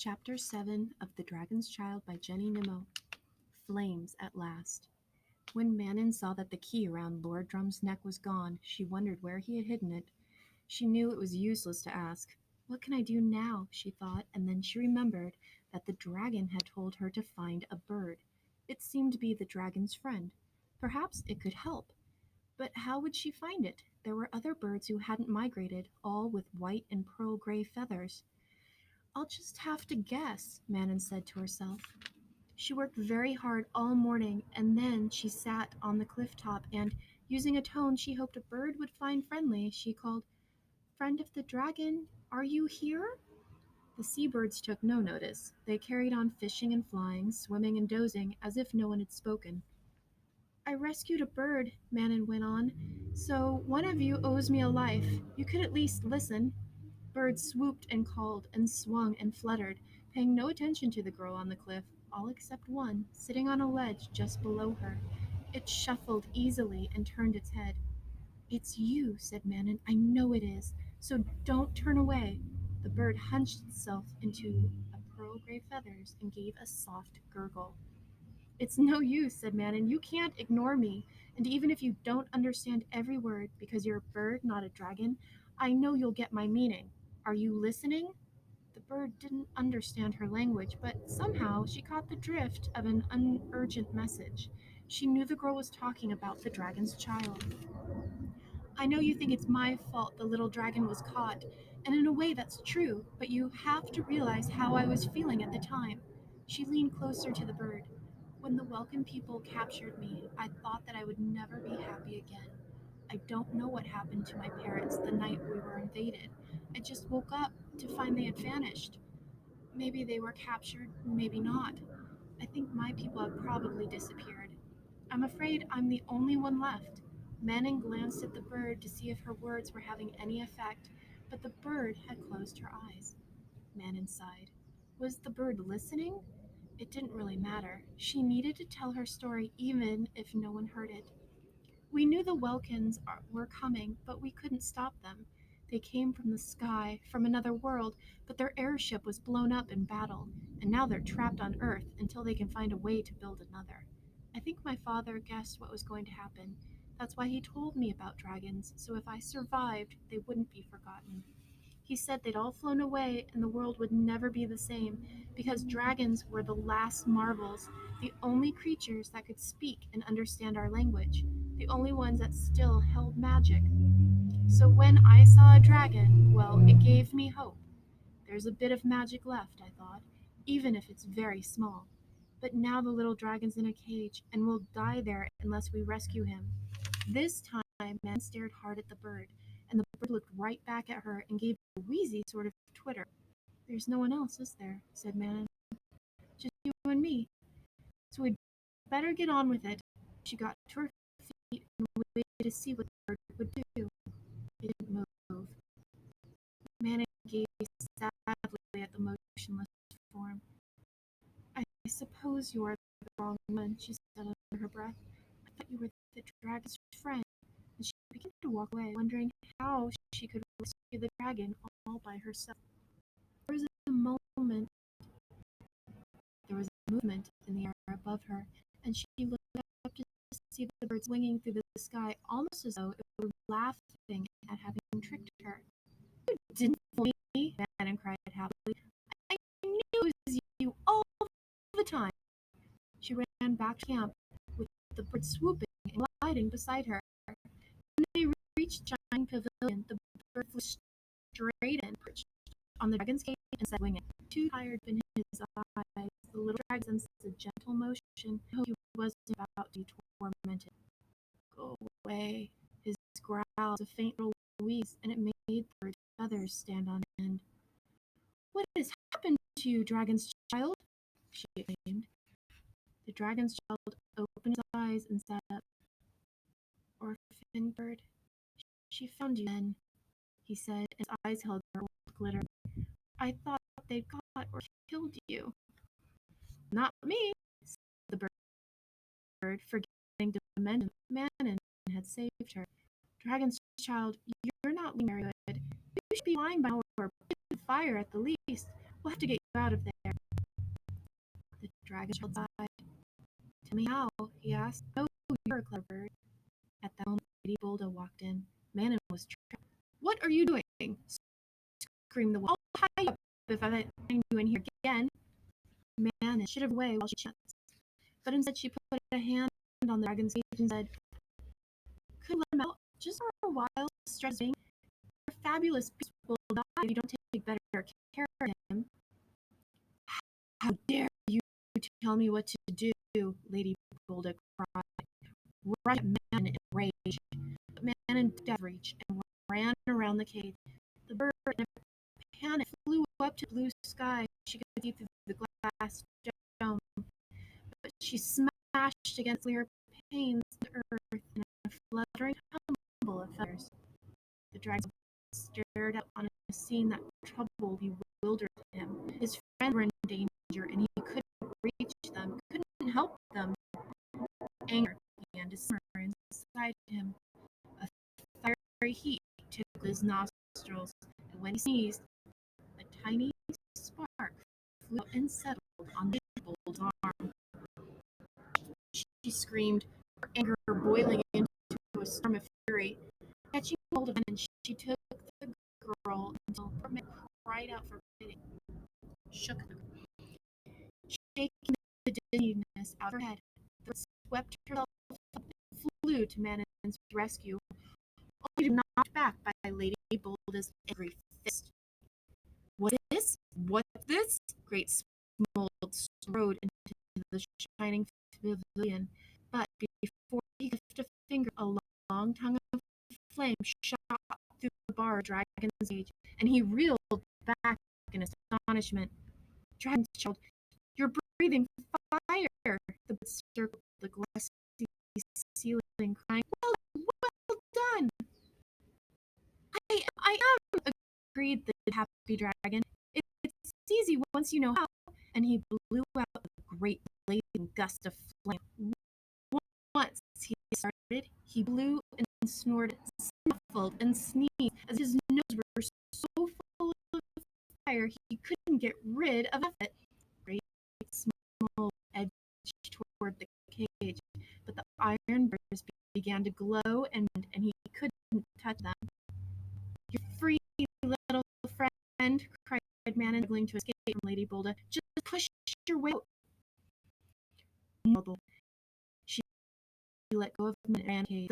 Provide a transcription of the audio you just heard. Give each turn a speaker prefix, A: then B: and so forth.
A: Chapter 7 of The Dragon's Child by Jenny Nimmo. Flames at last. When Manon saw that the key around Lord Drum's neck was gone, she wondered where he had hidden it. She knew it was useless to ask. What can I do now? She thought, and then she remembered that the dragon had told her to find a bird. It seemed to be the dragon's friend. Perhaps it could help. But how would she find it? There were other birds who hadn't migrated, all with white and pearl gray feathers. I'll just have to guess, Manon said to herself. She worked very hard all morning, and then she sat on the cliff top and, using a tone she hoped a bird would find friendly, she called, "Friend of the dragon, are you here?" The seabirds took no notice. They carried on fishing and flying, swimming and dozing, as if no one had spoken. "I rescued a bird," Manon went on, "so one of you owes me a life. You could at least listen." Birds swooped and called and swung and fluttered, paying no attention to the girl on the cliff, all except one, sitting on a ledge just below her. It shuffled easily and turned its head. "It's you," said Manon. "I know it is. So don't turn away." The bird hunched itself into a pearl gray feathers and gave a soft gurgle. "It's no use," said Manon. "You can't ignore me. And even if you don't understand every word, because you're a bird, not a dragon, I know you'll get my meaning. Are you listening?" The bird didn't understand her language, but somehow she caught the drift of an urgent message. She knew the girl was talking about the dragon's child. "I know you think it's my fault the little dragon was caught, and in a way that's true, but you have to realize how I was feeling at the time." She leaned closer to the bird. "When the Welcome people captured me, I thought that I would never be happy again. I don't know what happened to my parents the night we were invaded. I just woke up to find they had vanished. Maybe they were captured, maybe not. I think my people have probably disappeared. I'm afraid I'm the only one left." Manning glanced at the bird to see if her words were having any effect, but the bird had closed her eyes. Manning sighed. Was the bird listening? It didn't really matter. She needed to tell her story even if no one heard it. "We knew the Welkins were coming, but we couldn't stop them. They came from the sky, from another world, but their airship was blown up in battle, and now they're trapped on Earth until they can find a way to build another. I think my father guessed what was going to happen. That's why he told me about dragons, so if I survived, they wouldn't be forgotten. He said they'd all flown away and the world would never be the same, because dragons were the last marvels, the only creatures that could speak and understand our language, the only ones that still held magic. So when I saw a dragon, well, it gave me hope. There's a bit of magic left, I thought, even if it's very small. But now the little dragon's in a cage and will die there unless we rescue him." This time, Man stared hard at the bird, and the bird looked right back at her and gave a wheezy sort of twitter. "There's no one else, is there?" said Man. "Just you and me. So we'd better get on with it." She got to her feet and waited to see what the bird would do. It didn't move. Man gazed sadly at the motionless form. "I suppose you are the wrong one," she said under her breath. "I thought you were the dragon's friend." And she began to walk away, wondering how she could rescue the dragon all by herself. There was a moment, there was a movement in the air above her, and she looked up to see the birds winging through the sky, almost as though it were laughing at having tricked her. "You didn't fool me," Manon cried happily. "I knew it was you all the time." She ran back to camp, with the bird swooping and gliding beside her. When they reached the giant pavilion, the bird flew straight in, perched on the dragon's cage, and said, winging, too tired in his eyes. The little dragon sensed a gentle motion. He wasn't about to be tormented. "Go away." His growl was a faint little wheeze, and it made the bird's feathers stand on end. "What has happened to you, dragon's child?" she exclaimed. The dragon's child opened his eyes and sat up. "Orphan bird, she found you then," he said, and his eyes held their old glitter. "I thought they'd caught or killed you." "Not me," said the bird, forgetting to mention that Manon had saved her. "Dragon's child, you're not very good. You should be lying by now or put in the fire at the least. We'll have to get you out of there. The dragon child sighed. Tell me how, he asked. Oh, you're a clever bird. At that moment, Lady Bolda walked in. Manon was trapped. What are you doing? Screamed the wolf. I'll tie you up if I find you in here again. Manon should have away while she chanced. But instead she put a hand on the dragon's cage and said, could you let him out just for a while, stressing? Your fabulous beast will die if you don't take better care of him. How dare you tell me what to do, Lady Bolda cried, right at Manon in rage. But Manon took out of reach and ran around the cage. The bird, in a panic, flew up to the blue sky. She could see through the glass dome, but she smashed against clear panes of the earth in a fluttering tumble of feathers. The dragon stared out on a scene that troubled, bewildered him. His friends were in danger, and he couldn't reach them, couldn't help them. Anger began to simmer inside him. A fiery heat tickled his nostrils, and when he sneezed, a tiny spark flew out and settled on the bull's arm. She screamed, her anger boiling into a storm of fury. Catching hold of him, and she took the girl until her man cried out for pity, shook her, shaking the dizziness out of her head. The bird swept herself up and flew to Manon's rescue, only to be knocked back by Lady Bolda's angry fist. What's this? What's this? Great Smold strode into the shining pavilion, but before he could lift a finger, a long tongue of flame shot through the bar of the dragon's cage, and he reeled back in astonishment. Dragon's child, you're breathing fire! The bird circled the glassy ceiling, crying, well done! I am, agreed the happy dragon. It's easy once you know how. And he blew out a great blazing gust of flame. Once he started, he blew and snorted, snuffled and sneezed, as his nose were so full of fire he couldn't get rid of it. Great small edged toward the cage, but the iron bars began to glow, and he couldn't touch them. You're free, little friend, cried Manon, struggling to escape from Lady Bolda. Just push your way out. She let go of him and ran to the cave.